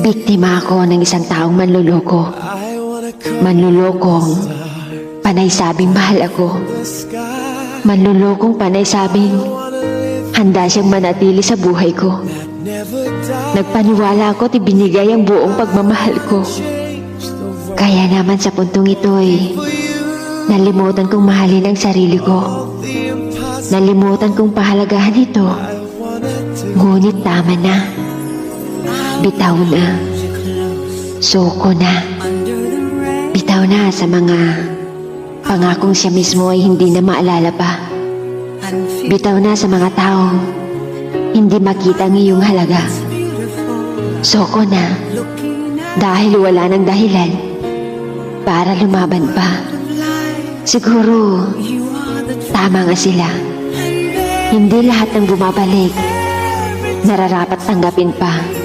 Biktima ako ng isang taong manluloko. Manlulokong panay sabing mahal ako. Manlulokong panay sabing handa siyang manatili sa buhay ko. Nagpaniwala ako at ibinigay ang buong pagmamahal ko. Kaya naman sa puntong ito'y nalimutan kong mahalin ang sarili ko. Nalimutan kong pahalagahan ito. Ngunit tama na. Bitaw na. Suko na. Bitaw na sa mga pangakong siya mismo ay hindi na maalala pa. Bitaw na sa mga taong hindi makita ang iyong halaga. Suko na. Dahil wala ng dahilan para lumaban pa. Siguro, tama nga sila. Hindi lahat ng bumabalik nararapat tanggapin pa.